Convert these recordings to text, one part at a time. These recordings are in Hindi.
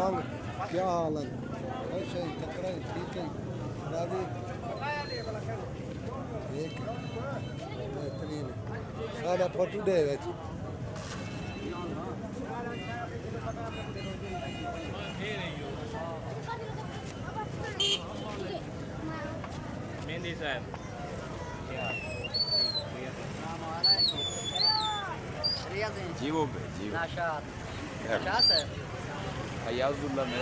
मंग क्या हाल है? अच्छा ही चक्कर है, ठीक है राजी ठीक बेहतरीन साढ़ा फोटू दे मेहंदी साहब जीवो पे जीवो नाशाद है पचास है अयाजुल्ला में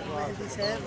मेहंदी साहब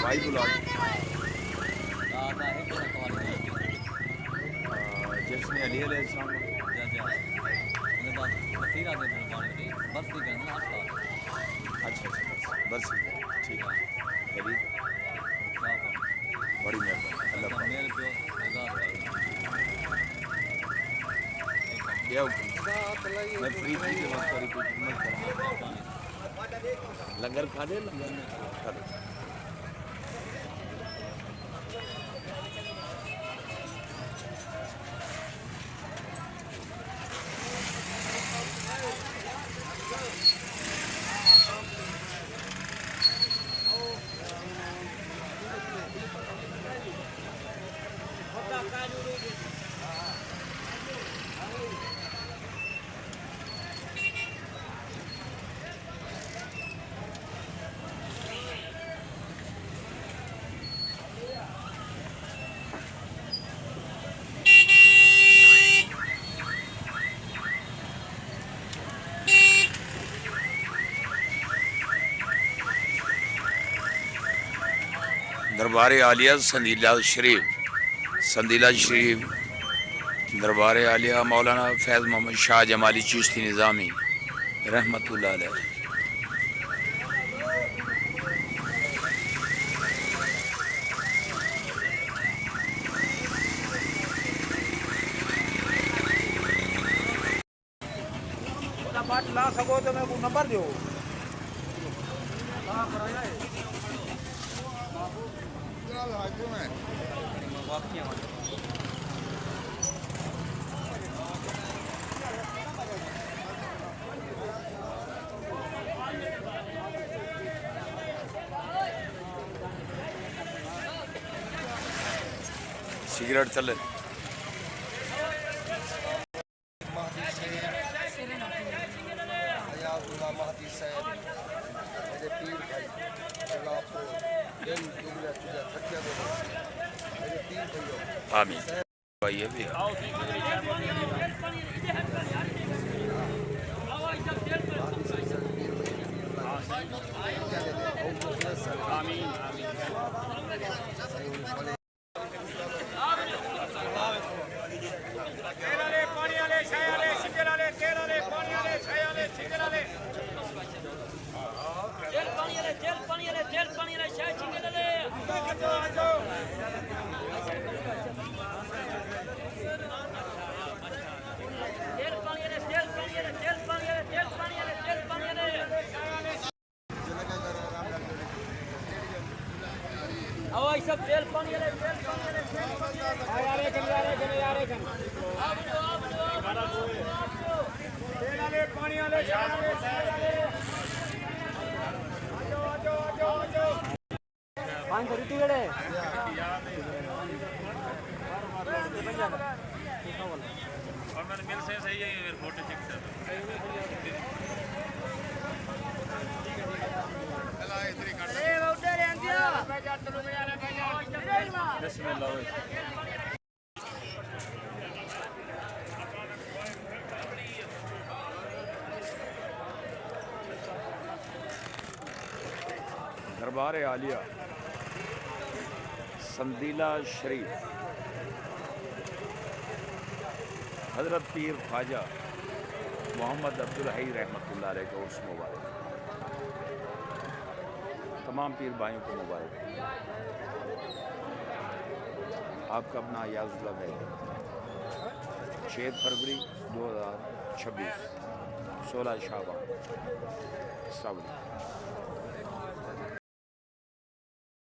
भाई बुला जिसने अली अलैहिस्सलाम अच्छा बस ठीक है अली बड़ी मेहरबानी अल्लाह क्या मैं फ्री थी कि वक्त पर कोई लंगर खा दे लंगर में खा दे दरबार आलिया संदीला शरीफ दरबार आलिया मौलाना फैज़ मोहम्मद शाह जमाली चिश्ती निज़ामी रहमतुल्लाह अलैह। बात ला सको तो मैं नंबर दो। सिगरेट चले आमीन भाई ये भी है। सब तेल पानी और मैंने मिल से सही है फोटो चिक से दरबार आलिया संदीला शरीफ हज़रत पीर ख्वाजा मोहम्मद अब्दुल हई रहमतुल्लाह अलैह का उर्स मुबारक। तमाम पीर भाइयों को मुबारक। आपका अपना याज़ुल्लाह है 6 फरवरी 2026 16 शाबान।